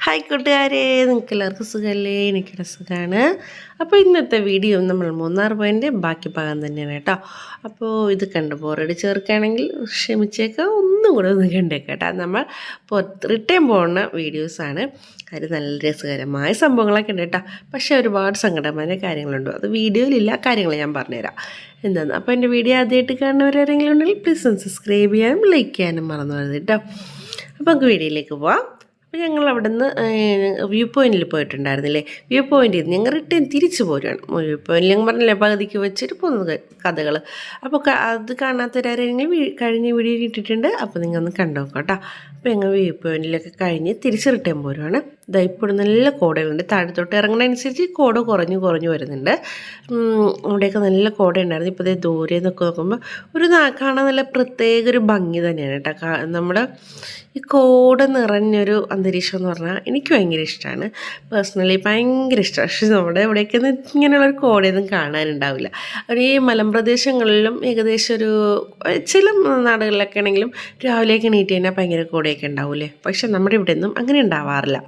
Hi കൂട്ടുകാരെ, നിങ്ങൾക്ക് എല്ലാവർക്കും സുഖമല്ലേ? എനിക്കിവിടെ സുഖമാണ്. അപ്പോൾ ഇന്നത്തെ വീഡിയോ നമ്മൾ മൂന്നാർ പോയിൻ്റെ ബാക്കി ഭാഗം തന്നെയാണ് കേട്ടോ. അപ്പോൾ ഇത് കണ്ട് ബോറടി ചേർക്കുകയാണെങ്കിൽ ക്ഷമിച്ചേക്കാം, ഒന്നും കൂടെ ഒന്ന് കണ്ടേക്കാം കേട്ടോ. നമ്മൾ റിട്ടേൺ പോകുന്ന വീഡിയോസാണ്. അത് നല്ല രസകരമായ സംഭവങ്ങളൊക്കെ ഉണ്ട് കേട്ടോ. പക്ഷേ ഒരുപാട് സങ്കടമായ കാര്യങ്ങളുണ്ട്. അത് വീഡിയോയിലില്ല, കാര്യങ്ങൾ ഞാൻ പറഞ്ഞുതരാം എന്താണ്. അപ്പോൾ എൻ്റെ വീഡിയോ ആദ്യമായിട്ട് കാണുന്നവരാരെങ്കിലും ഉണ്ടെങ്കിൽ പ്ലീസ് ഒന്ന് സബ്സ്ക്രൈബ് ചെയ്യാനും ലൈക്ക് ചെയ്യാനും മറന്നു പോകരുത് കേട്ടോ. അപ്പോൾ നമുക്ക് വീഡിയോയിലേക്ക് പോവാം. അപ്പോൾ ഞങ്ങൾ അവിടെ നിന്ന് വ്യൂ പോയിൻറ്റിൽ പോയിട്ടുണ്ടായിരുന്നില്ലേ. വ്യൂ പോയിൻറ്റിൽ നിന്ന് ഞങ്ങൾ റിട്ടേൺ തിരിച്ചു പോരുകയാണ്. വ്യൂ പോയിൻറ്റിൽ ഞങ്ങൾ പറഞ്ഞില്ലേ പകുതിക്ക് വെച്ചിട്ട് പോകുന്നത് കഥകൾ. അപ്പോൾ അത് കാണാത്തവരാരെങ്കിലും കഴിഞ്ഞ വീഡിയോ ഇട്ടിട്ടുണ്ട്. അപ്പോൾ നിങ്ങൾ ഒന്ന് കണ്ടു നോക്കാം കേട്ടോ. അപ്പോൾ ഞങ്ങൾ വ്യൂ പോയിൻറ്റിലൊക്കെ കഴിഞ്ഞ് തിരിച്ച് റിട്ടേൺ പോരുവാണ്. ഇതാ ഇപ്പോൾ നല്ല കോടയുണ്ട്. താഴത്തോട്ട് ഇറങ്ങുന്നതനുസരിച്ച് കോട കുറഞ്ഞു വരുന്നുണ്ട്. അവിടെയൊക്കെ നല്ല കോട ഉണ്ടായിരുന്നു. ഇപ്പോൾ ദൂരെ നിന്നൊക്കെ നോക്കുമ്പോൾ കാണാൻ നല്ല പ്രത്യേക ഒരു ഭംഗി തന്നെയാണ് കേട്ടോ. നമ്മുടെ ഈ കോട നിറഞ്ഞൊരു അന്തരീക്ഷം എന്ന് പറഞ്ഞാൽ എനിക്ക് ഭയങ്കര ഇഷ്ടമാണ്. പേഴ്സണലി ഭയങ്കര ഇഷ്ടമാണ്. പക്ഷേ നമ്മുടെ ഇവിടേക്കൊന്നും ഇങ്ങനെയുള്ളൊരു കോടയൊന്നും കാണാനുണ്ടാവില്ല. ഒരു ഈ മലമ്പ്രദേശങ്ങളിലും ഏകദേശം ഒരു ചില നാടുകളിലൊക്കെ ആണെങ്കിലും രാവിലെയൊക്കെ എണീറ്റ് കഴിഞ്ഞാൽ ഭയങ്കര കോടയൊക്കെ ഉണ്ടാവില്ലേ. പക്ഷെ നമ്മുടെ ഇവിടെ ഒന്നും അങ്ങനെ ഉണ്ടാവാറില്ല.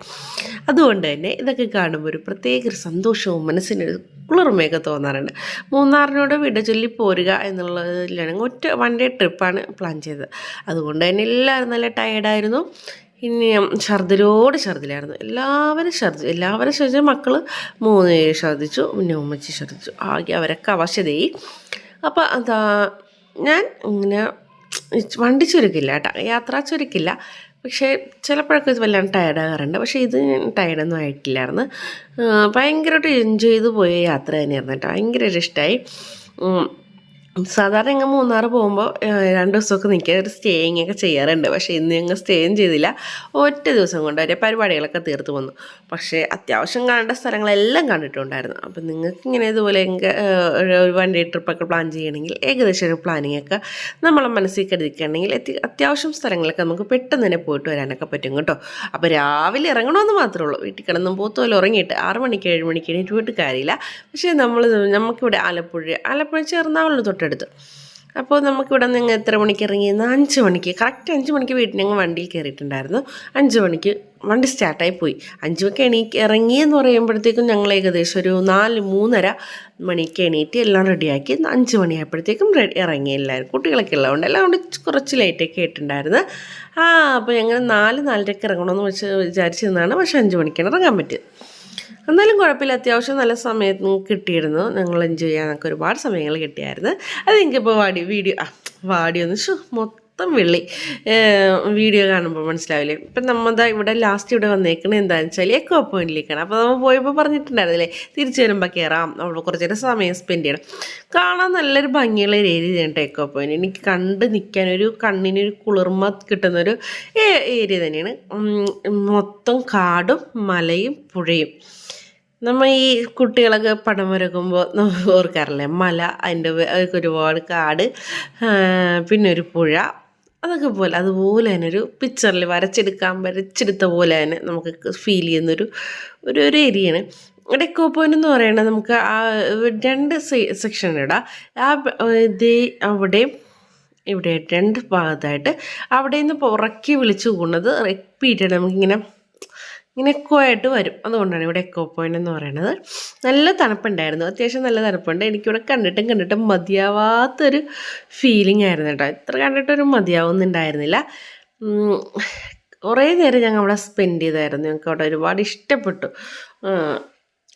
അതുകൊണ്ട് തന്നെ ഇതൊക്കെ കാണുമ്പോൾ ഒരു പ്രത്യേക ഒരു സന്തോഷവും മനസ്സിനൊരു കുളിർമയൊക്കെ തോന്നാറുണ്ട്. മൂന്നാറിനോട് വിട ചൊല്ലി പോരുക എന്നുള്ളതിലാണ് വൺ ഡേ ട്രിപ്പാണ് പ്ലാൻ ചെയ്തത്. അതുകൊണ്ട് തന്നെ എല്ലാവരും നല്ല ടയേർഡായിരുന്നു. ഇനി ഛർദിലായിരുന്നു. എല്ലാവരും ഛർദിച്ചു. മക്കൾ 3 പേര് ഛർദിച്ചു, പിന്നെ ഉമ്മച്ചി ഛർദിച്ചു. ആകെ അവരൊക്കെ അവശതയായി. അപ്പോൾ ഞാൻ ഇങ്ങനെ വണ്ടി ചുരുക്കില്ല കേട്ടോ, യാത്ര ചുരുക്കില്ല. പക്ഷേ ചിലപ്പോഴൊക്കെ ഇത് വല്ലാണ്ട് ടയർഡാകാറുണ്ട്. പക്ഷേ ഇത് ടയർഡൊന്നും ആയിട്ടില്ലായിരുന്നു. ഭയങ്കരമായിട്ട് എൻജോയ് ചെയ്ത് പോയ യാത്ര തന്നെയായിരുന്നു കേട്ടോ. ഭയങ്കര ഇഷ്ടമായി. സാധാരണ ഞങ്ങൾ മൂന്നാർ പോകുമ്പോൾ 2 ദിവസമൊക്കെ നിൽക്കുക ഒരു സ്റ്റേയിങ് ഒക്കെ ചെയ്യാറുണ്ട്. പക്ഷേ ഇന്ന് ഞങ്ങൾ സ്റ്റേയും ചെയ്തില്ല. ഒറ്റ ദിവസം കൊണ്ട് അവരെ പരിപാടികളൊക്കെ തീർത്ത് വന്നു. പക്ഷേ അത്യാവശ്യം കാണേണ്ട സ്ഥലങ്ങളെല്ലാം കണ്ടിട്ടുണ്ടായിരുന്നു. അപ്പം നിങ്ങൾക്ക് ഇങ്ങനെ ഇതുപോലെ ഒരു വൺ ഡേ ട്രിപ്പൊക്കെ പ്ലാൻ ചെയ്യണമെങ്കിൽ ഏകദേശം ഒരു പ്ലാനിങ്ങൊക്കെ നമ്മളെ മനസ്സിൽ കരുതിക്കുകയാണെങ്കിൽ അത്യാവശ്യം സ്ഥലങ്ങളൊക്കെ നമുക്ക് പെട്ടെന്ന് തന്നെ പോയിട്ട് വരാനൊക്കെ പറ്റും കേട്ടോ. അപ്പോൾ രാവിലെ ഇറങ്ങണമെന്ന് മാത്രമേ ഉള്ളൂ. വീട്ടിൽ കിടന്നും പോത്തുപോലെ ഉറങ്ങിയിട്ട് 6 മണിക്ക് 7 മണിക്ക് എണീറ്റ് പോയിട്ട് കാര്യമില്ല. പക്ഷേ നമുക്കിവിടെ ആലപ്പുഴ ചേർന്നാവുള്ളൂ തൊട്ടടുത്ത്. അപ്പോൾ നമുക്കിവിടെ നിന്ന് എത്ര മണിക്ക് ഇറങ്ങിയെന്ന് 5 മണിക്ക് കറക്റ്റ് 5 മണിക്ക് വീട്ടിൽ ഞങ്ങൾ വണ്ടിയിൽ കയറിയിട്ടുണ്ടായിരുന്നു. 5 മണിക്ക് വണ്ടി സ്റ്റാർട്ടായി പോയി. 5 മണിക്ക് ഇറങ്ങിയെന്ന് പറയുമ്പോഴത്തേക്കും ഞങ്ങൾ ഏകദേശം ഒരു 3:30 മണിക്ക് എണീറ്റ് എല്ലാം റെഡിയാക്കി 5 മണിയായപ്പോഴത്തേക്കും ഇറങ്ങി. എല്ലാവരും കുട്ടികളൊക്കെ ഉള്ളതുകൊണ്ട് എല്ലാം കൊണ്ട് കുറച്ച് ലേറ്റൊക്കെ ആയിട്ടുണ്ടായിരുന്നു. അപ്പോൾ ഞങ്ങൾ 4:30 ഇറങ്ങണമെന്ന് വിചാരിച്ചിരുന്നതാണ്. പക്ഷേ 5 മണിക്കാണ് ഇറങ്ങാൻ പറ്റിയത്. എന്നാലും കുഴപ്പമില്ല, അത്യാവശ്യം നല്ല സമയത്ത് കിട്ടിയിരുന്നു. ഞങ്ങൾ എൻജോയ് ചെയ്യാനൊക്കെ ഒരുപാട് സമയങ്ങൾ കിട്ടിയായിരുന്നു. അത് എനിക്കിപ്പോൾ വാടിയൊന്ന് മൊത്തം വെള്ളി വീഡിയോ കാണുമ്പോൾ മനസ്സിലാവില്ലേ. ഇപ്പം നമ്മളുടെ ഇവിടെ ലാസ്റ്റ് ഇവിടെ വന്നേക്കണത് എന്താണെന്ന് വെച്ചാൽ എക്കോ പോയിന്റിലേക്കാണ്. അപ്പോൾ നമ്മൾ പോയപ്പോൾ പറഞ്ഞിട്ടുണ്ടായിരുന്നില്ലേ തിരിച്ചു വരുമ്പോൾ കയറാം, അവിടെ കുറച്ച് നേരം സമയം സ്പെൻഡ് ചെയ്യണം. കാണാൻ നല്ലൊരു ഭംഗിയുള്ള ഒരു ഏരിയ ചെയ്യട്ടെ എക്കോ പോയിന്റ്. എനിക്ക് കണ്ട് നിൽക്കാനൊരു കണ്ണിനൊരു കുളിർമ കിട്ടുന്നൊരു ഏരിയ തന്നെയാണ്. മൊത്തം കാടും മലയും പുഴയും. നമ്മൾ ഈ കുട്ടികളൊക്കെ പടം വരക്കുമ്പോൾ നമ്മൾ ഓർക്കാറില്ലേ മല, അതിൻ്റെ ഒരുപാട് കാട്, പിന്നെ ഒരു പുഴ, അതുപോലെ തന്നെ ഒരു പിക്ചറിൽ വരച്ചെടുത്ത പോലെ തന്നെ നമുക്ക് ഫീൽ ചെയ്യുന്നൊരു ഏരിയയാണ്. എക്കോ പോയിന്റ് എന്ന് പറയുന്നത് നമുക്ക് 2 സെക്ഷൻ ഇടാം. ഇവിടെ 2 ഭാഗത്തായിട്ട് അവിടെ നിന്ന് ഉറക്കി വിളിച്ചു പോകുന്നത് റിപ്പീറ്റഡ് നമുക്കിങ്ങനെ എക്കോ ആയിട്ട് വരും. അതുകൊണ്ടാണ് ഇവിടെ എക്കോ പോയിന്റ് എന്ന് പറയുന്നത്. നല്ല തണുപ്പുണ്ടായിരുന്നു, അത്യാവശ്യം നല്ല തണുപ്പുണ്ട്. എനിക്കിവിടെ കണ്ടിട്ടും മതിയാവാത്തൊരു ഫീലിംഗ് ആയിരുന്നു കേട്ടോ. ഇത്ര കണ്ടിട്ടൊരു മതിയാവുന്നുണ്ടായിരുന്നില്ല. കുറേ നേരം ഞങ്ങൾ അവിടെ സ്പെൻഡ് ചെയ്തായിരുന്നു. ഞങ്ങൾക്ക് അവിടെ ഒരുപാട് ഇഷ്ടപ്പെട്ടു.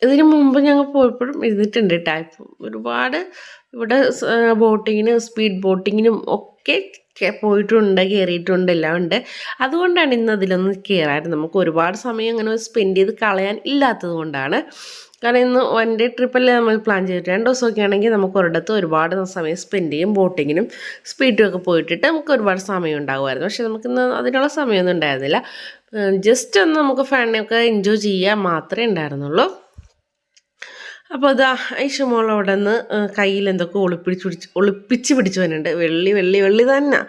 ഇതിന് മുമ്പ് ഞങ്ങൾ പോയപ്പോഴും ഇരുന്നിട്ടുണ്ട് ടൈപ്പ് ഒരുപാട്. ഇവിടെ സ്പീഡ് ബോട്ടിങ്ങിനും ഒക്കെ പോയിട്ടുണ്ട്, കയറിയിട്ടുണ്ട്, എല്ലാം ഉണ്ട്. അതുകൊണ്ടാണ് ഇന്ന് അതിലൊന്ന് കയറാറ്. നമുക്ക് ഒരുപാട് സമയം അങ്ങനെ സ്പെൻഡ് ചെയ്ത് കളയാൻ ഇല്ലാത്തത് കൊണ്ടാണ്. കാരണം ഇന്ന് വൺ ഡേ ട്രിപ്പല്ലേ നമ്മൾ പ്ലാൻ ചെയ്തിട്ട് 2 ദിവസമൊക്കെ ആണെങ്കിൽ നമുക്ക് ഒരിടത്ത് ഒരുപാട് സമയം സ്പെൻഡ് ചെയ്യും. ബോട്ടിങ്ങിനും സ്പീഡും ഒക്കെ പോയിട്ടിട്ട് നമുക്ക് ഒരുപാട് സമയം ഉണ്ടാകുമായിരുന്നു. പക്ഷെ നമുക്കിന്ന് അതിനുള്ള സമയമൊന്നും ഉണ്ടായിരുന്നില്ല. ജസ്റ്റ് ഒന്ന് നമുക്ക് ഫാനിനൊക്കെ എൻജോയ് ചെയ്യാൻ മാത്രമേ ഉണ്ടായിരുന്നുള്ളൂ. അപ്പോൾ ഐഷുമോൾ അവിടെ നിന്ന് കയ്യിൽ എന്തൊക്കെ ഒളിപ്പിച്ച് പിടിച്ചു വരുന്നുണ്ട്. വെള്ളി തന്നെ.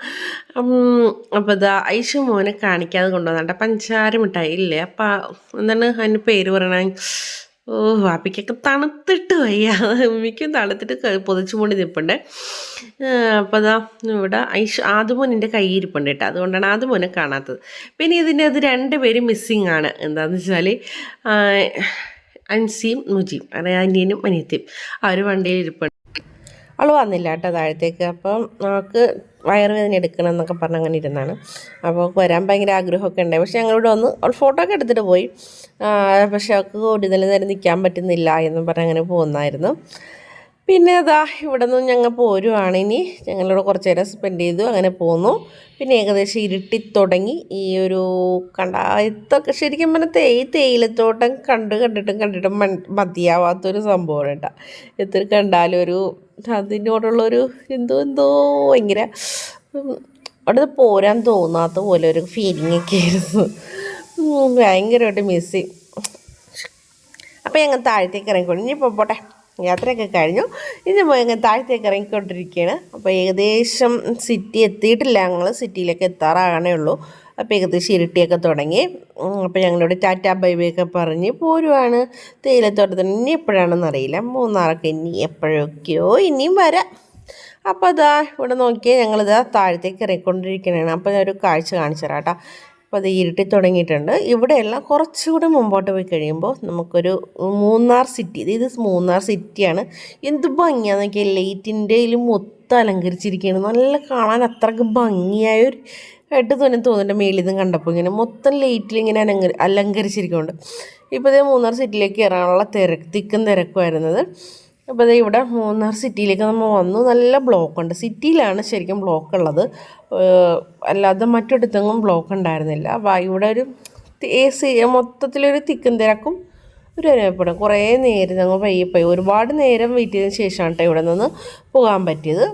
അപ്പോൾ ഐഷുമോനെ കാണിക്കാതെ കൊണ്ടുവന്നിട്ട് പഞ്ചാര മിഠായി ഇല്ലേ, അപ്പം എന്താണ് അതിൻ്റെ പേര് പറയണ, ഓ വാപ്പിക്കൊക്കെ തണുത്തിട്ട് വയ്യ, ഉമ്മിക്കും തണുത്തിട്ട് പൊതിച്ചു മൂടി നിൽപ്പുണ്ട്. അപ്പോൾ അതാ ഇവിടെ ആദ്യമോൻ എൻ്റെ കയ്യിരിപ്പുണ്ട് കേട്ടോ, അതുകൊണ്ടാണ് ആദ്യമോനെ കാണാത്തത്. പിന്നെ ഇതിൻ്റെ അത് രണ്ടുപേരും മിസ്സിങ് ആണ്. എന്താണെന്ന് വെച്ചാൽ അൻസിയും മുജിയും, അതായത് അനിയനും അനിയത്തിയും, അവർ വണ്ടിയിൽ ഇരിപ്പുണ്ട്. അവൾ വന്നില്ല കേട്ടോ താഴത്തേക്ക്. അപ്പം നമുക്ക് വയറുവേദന എടുക്കണം എന്നൊക്കെ പറഞ്ഞ് അങ്ങനെ ഇരുന്നാണ്. അപ്പോൾ വരാൻ ഭയങ്കര ആഗ്രഹമൊക്കെ ഉണ്ടായി. പക്ഷേ ഞങ്ങളിവിടെ വന്ന് അവൾ ഫോട്ടോ ഒക്കെ എടുത്തിട്ട് പോയി. പക്ഷെ അവൾക്ക് കൂടുതൽ നേരം നിൽക്കാൻ പറ്റുന്നില്ല എന്നും പറഞ്ഞ് അങ്ങനെ പോകുന്നായിരുന്നു. പിന്നെ അതാ ഇവിടെ നിന്ന് ഞങ്ങൾ പോരുവാണ്. ഇനി ഞങ്ങളിവിടെ കുറച്ച് നേരം സ്പെൻഡ് ചെയ്തു, അങ്ങനെ പോന്നു. പിന്നെ ഏകദേശം ഇരുട്ടി തുടങ്ങി. ഈ ഒരു ഇതൊക്കെ ശരിക്കും പറഞ്ഞാൽ തേയിലത്തോട്ടം കണ്ടിട്ടും മതിയാവാത്തൊരു സംഭവമാണ് കേട്ടോ. എത്ര കണ്ടാലും ഒരു അതിനോടുള്ളൊരു എന്തോ ഭയങ്കര അവിടെ പോരാൻ തോന്നാത്ത പോലെ ഒരു ഫീലിംഗ് ഒക്കെ ആയിരുന്നു. ഭയങ്കരമായിട്ട് മിസ് ചെയ്യും. അപ്പോൾ ഞങ്ങൾ താഴത്തേക്ക് ഇറങ്ങിക്കൊണ്ട് ഇനിയിപ്പോൾ പോട്ടെ, യാത്രയൊക്കെ കഴിഞ്ഞു. ഇനി ഞങ്ങൾ താഴത്തേക്ക് ഇറങ്ങിക്കൊണ്ടിരിക്കുകയാണ്. അപ്പോൾ ഏകദേശം സിറ്റി എത്തിയിട്ടില്ല, ഞങ്ങൾ സിറ്റിയിലേക്ക് എത്താറാകണേ ഉള്ളൂ. അപ്പോൾ ഏകദേശം ഇരുട്ടിയൊക്കെ തുടങ്ങി. അപ്പോൾ ഞങ്ങളിവിടെ ടാറ്റാ ബൈ ബൈ ഒക്കെ പറഞ്ഞ് പോരുവാണ്. തേയിലത്തോട്ടത്തിന് ഇനി എപ്പോഴാണെന്ന് അറിയില്ല, മൂന്നാറൊക്കെ ഇനി എപ്പോഴൊക്കെയോ ഇനിയും വരാം. അപ്പോൾ അതാ ഇവിടെ നോക്കിയാൽ ഞങ്ങളിതാ താഴത്തേക്ക് ഇറങ്ങിക്കൊണ്ടിരിക്കുകയാണ്. അപ്പോൾ ഞാൻ ഒരു കാഴ്ച കാണിച്ചു തരാം കേട്ടോ. അപ്പോൾ അത് ഇരുട്ടി തുടങ്ങിയിട്ടുണ്ട്. ഇവിടെയെല്ലാം കുറച്ചുകൂടെ മുമ്പോട്ട് പോയി കഴിയുമ്പോൾ നമുക്കൊരു മൂന്നാർ സിറ്റി, ഇത് മൂന്നാർ സിറ്റിയാണ്. എന്ത് ഭംഗിയാന്ന് നോക്കിയാൽ ലൈറ്റിൻ്റെയിലും മൊത്തം അലങ്കരിച്ചിരിക്കുകയാണ്. നല്ല കാണാൻ അത്രയ്ക്ക് ഭംഗിയായൊരു ആയിട്ട് തന്നെ തോന്നുന്നുണ്ട്. മേളിൽ നിന്ന് കണ്ടപ്പോൾ ഇങ്ങനെ മൊത്തം ലൈറ്റിൽ ഇങ്ങനെ അലങ്കരിച്ചിരിക്കുന്നുണ്ട്. ഇപ്പോൾ ഇതേ മൂന്നാർ സിറ്റിയിലേക്ക് കയറാനുള്ള തിക്കും തിരക്കുമായിരുന്നത്. അപ്പോൾ അതേ ഇവിടെ മൂന്നാർ സിറ്റിയിലേക്ക് നമ്മൾ വന്നു. നല്ല ബ്ലോക്കുണ്ട്. സിറ്റിയിലാണ് ശരിക്കും ബ്ലോക്ക് ഉള്ളത്, അല്ലാതെ മറ്റിടത്തെങ്ങും ബ്ലോക്ക് ഉണ്ടായിരുന്നില്ല. ഇവിടെ ഒരു മൊത്തത്തിലൊരു തിക്കും തിരക്കും ഒരു അനുഭവപ്പെടും. കുറേ നേരം ഞങ്ങൾ പയ്യെ ഒരുപാട് നേരം വെയിറ്റ് ചെയ്തതിന് ശേഷമാണ് കേട്ടോ ഇവിടെ നിന്ന് പോകാൻ പറ്റിയത്.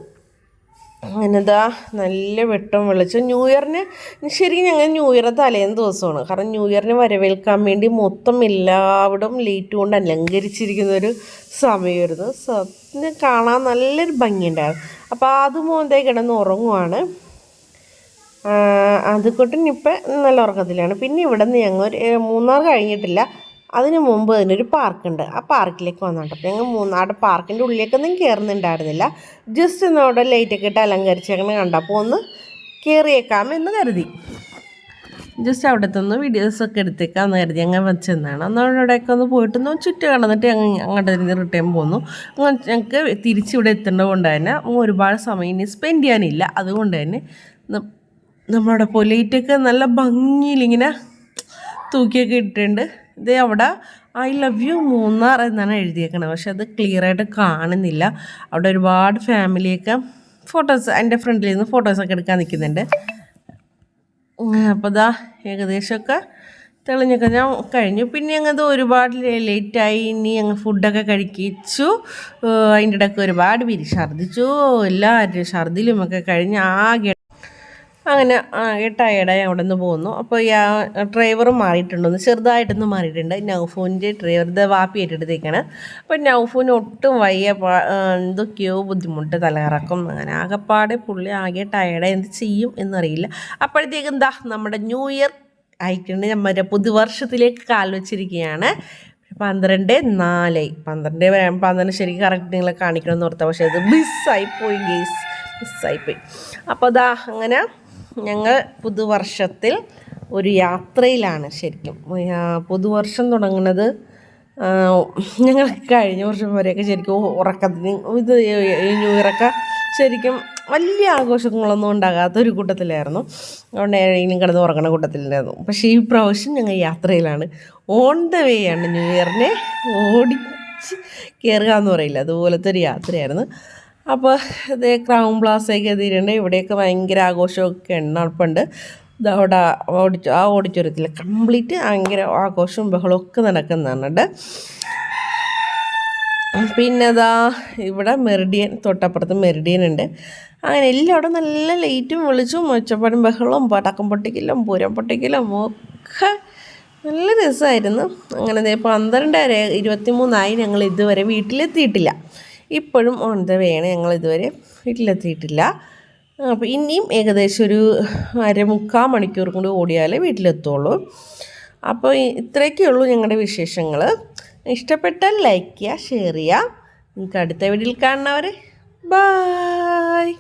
അങ്ങനെതാ നല്ല വെട്ടം വെളിച്ചം. ന്യൂ ഇയറിന് ശരിക്കും ഞങ്ങൾ ന്യൂ ഇയർ തലേന്ന് ദിവസമാണ്. കാരണം ന്യൂ ഇയറിന് വരവേൽക്കാൻ വേണ്ടി മൊത്തം എല്ലാവിടും ലൈറ്റ് കൊണ്ട് അലങ്കരിച്ചിരിക്കുന്നൊരു സമയമായിരുന്നു. സത്യം കാണാൻ നല്ലൊരു ഭംഗിയുണ്ടായിരുന്നു. അപ്പോൾ അത് മോന്തേ കിടന്ന് ഉറങ്ങുവാണ്. അതുകൊണ്ടിനിപ്പം നല്ല ഉറക്കത്തിലാണ്. പിന്നെ ഇവിടെ നിന്ന് ഞങ്ങൾ മൂന്നാർ കഴിഞ്ഞിട്ടില്ല, അതിന് മുമ്പ് അതിനൊരു പാർക്കുണ്ട്. ആ പാർക്കിലേക്ക് വന്നോട്ടോ. അപ്പോൾ ഞങ്ങൾ മൂന്നാട് പാർക്കിൻ്റെ ഉള്ളിലേക്കൊന്നും കയറുന്നുണ്ടായിരുന്നില്ല. ജസ്റ്റ് ഒന്ന് അവിടെ ലൈറ്റൊക്കെ ഇട്ട് അലങ്കരിച്ചങ്ങനെ കണ്ടപ്പോൾ ഒന്ന് കയറിയേക്കാമെന്ന് കരുതി. ജസ്റ്റ് അവിടുത്തെ ഒന്ന് വീഡിയോസൊക്കെ എടുത്തേക്കാമെന്ന് കരുതി അങ്ങനെ വെച്ചെന്നാണ്. അന്ന് അവിടെയൊക്കെ ഒന്ന് പോയിട്ടൊന്ന് ചുറ്റും കടന്നിട്ട് അങ്ങോട്ട് തിരിഞ്ഞ് റിട്ടേൺ പോന്നു. ഞങ്ങൾക്ക് തിരിച്ചിവിടെ എത്തേണ്ടത് കൊണ്ട് തന്നെ ഒരുപാട് സമയം ഇനി സ്പെൻഡ് ചെയ്യാനില്ല. അതുകൊണ്ട് തന്നെ നമ്മളവിടെ പോയി ലൈറ്റൊക്കെ നല്ല ഭംഗിയിലിങ്ങനെ തൂക്കിയൊക്കെ ഇട്ടിട്ടുണ്ട്. ഇതേ അവിടെ ഐ ലവ് യു മൂന്നാർ എന്നാണ് എഴുതിയേക്കണത്, പക്ഷെ അത് ക്ലിയറായിട്ട് കാണുന്നില്ല. അവിടെ ഒരുപാട് ഫാമിലിയൊക്കെ ഫോട്ടോസ് എൻ്റെ ഫ്രണ്ടിൽ നിന്ന് ഫോട്ടോസൊക്കെ എടുക്കാൻ നിൽക്കുന്നുണ്ട്. അപ്പോൾ ഇതാ ഏകദേശമൊക്കെ തെളിഞ്ഞൊക്കെ ഞാൻ കഴിഞ്ഞു. പിന്നെ ഞങ്ങൾ ഒരുപാട് ലേറ്റായി. ഇനി ഞങ്ങൾ ഫുഡൊക്കെ കഴിച്ചു. അതിൻ്റെ ഇടയ്ക്ക് ഒരുപാട് പേര് ഛർദ്ദിച്ചു. എല്ലാവരും ഛർദ്ദിലുമൊക്കെ കഴിഞ്ഞ് ആകെ അങ്ങനെ ടയേർഡായി അവിടെ നിന്ന് പോകുന്നു. അപ്പോൾ ഡ്രൈവറും മാറിയിട്ടുണ്ടെന്ന്, ചെറുതായിട്ടൊന്ന് മാറിയിട്ടുണ്ട്. നൗഫൂൻ്റെ ഡ്രൈവർ വാപ്പി ഏറ്റെടുത്തേക്കാണ്. അപ്പോൾ നൗഫൂന് ഒട്ടും വയ്യ, എന്തൊക്കെയോ ബുദ്ധിമുട്ട്, തലകറക്കം, അങ്ങനെ ആകെപ്പാടെ പുള്ളി ആകെ ടയേർഡായി. എന്ത് ചെയ്യും എന്നറിയില്ല. അപ്പോഴത്തേക്കും എന്താ നമ്മുടെ ന്യൂ ഇയർ ആയിട്ടുണ്ട്. നമ്മുടെ പുതുവർഷത്തിലേക്ക് കാൽ വെച്ചിരിക്കുകയാണ്. 12:04 12 ശരിക്കും കറക്റ്റ് നിങ്ങളെ കാണിക്കണമെന്ന് ഓർത്താൽ, പക്ഷേ അത് മിസ്സായിപ്പോയി ഗേസ്, മിസ്സായിപ്പോയി. അപ്പോൾ അതാ അങ്ങനെ ഞങ്ങൾ പുതുവർഷത്തിൽ ഒരു യാത്രയിലാണ്. ശരിക്കും പുതുവർഷം തുടങ്ങുന്നത് ഞങ്ങൾ കഴിഞ്ഞ വർഷം വരെയൊക്കെ ശരിക്കും ഉറക്കത്തിന് ഇത് ന്യൂ ഇയറൊക്കെ ശരിക്കും വലിയ ആഘോഷങ്ങളൊന്നും ഉണ്ടാകാത്തൊരു കൂട്ടത്തിലായിരുന്നു. അതുകൊണ്ട് ഇനിയും കിടന്ന് ഉറങ്ങണ കൂട്ടത്തിലായിരുന്നു. പക്ഷേ ഈ പ്രാവശ്യം ഞങ്ങൾ യാത്രയിലാണ്. ഓൺ ദ വേ ആണ് ന്യൂ ഇയറിനെ ഓടിച്ച് കയറുക എന്ന് പറയില്ല, അതുപോലത്തെ ഒരു യാത്രയായിരുന്നു. അപ്പോൾ ഇത് ക്രൗൺ പ്ലാസയൊക്കെ എത്തിയിട്ടുണ്ട്. ഇവിടെയൊക്കെ ഭയങ്കര ആഘോഷമൊക്കെ നടപ്പുണ്ട്. അവിടെ ആ ഓഡിറ്റോറിയത്തിൽ കംപ്ലീറ്റ് ഭയങ്കര ആഘോഷവും ബഹളമൊക്കെ നടക്കുന്നുണ്ട്. പിന്നെ അതാ ഇവിടെ മെറിഡിയൻ, തൊട്ടപ്പുറത്ത് മെറിഡിയൻ ഉണ്ട്. അങ്ങനെ എല്ലായിടും നല്ല ലൈറ്റും വെളിച്ചും ഒച്ചപ്പാടും ബഹളവും പടക്കം പൊട്ടിക്കലും പൂരം പൊട്ടിക്കലും ഒക്കെ നല്ല രസമായിരുന്നു. അങ്ങനെ 12:23 ഞങ്ങൾ ഇതുവരെ വീട്ടിലെത്തിയിട്ടില്ല. ഇപ്പോഴും ഓൺ ദ വേയാണ്, ഞങ്ങൾ ഇതുവരെ വീട്ടിലെത്തിയിട്ടില്ല. അപ്പോൾ ഇനിയും ഏകദേശം ഒരു 1/4 മണിക്കൂർ കൊണ്ട് ഓടിയാലേ വീട്ടിലെത്തുള്ളൂ. അപ്പോൾ ഇത്രയൊക്കെ ഉള്ളൂ ഞങ്ങളുടെ വിശേഷങ്ങൾ. ഇഷ്ടപ്പെട്ടാൽ ലൈക്ക് ചെയ്യുക, ഷെയർ ചെയ്യുക. നിങ്ങൾക്ക് അടുത്ത വീഡിയോയിൽ കാണുന്നവരെ ബായ്.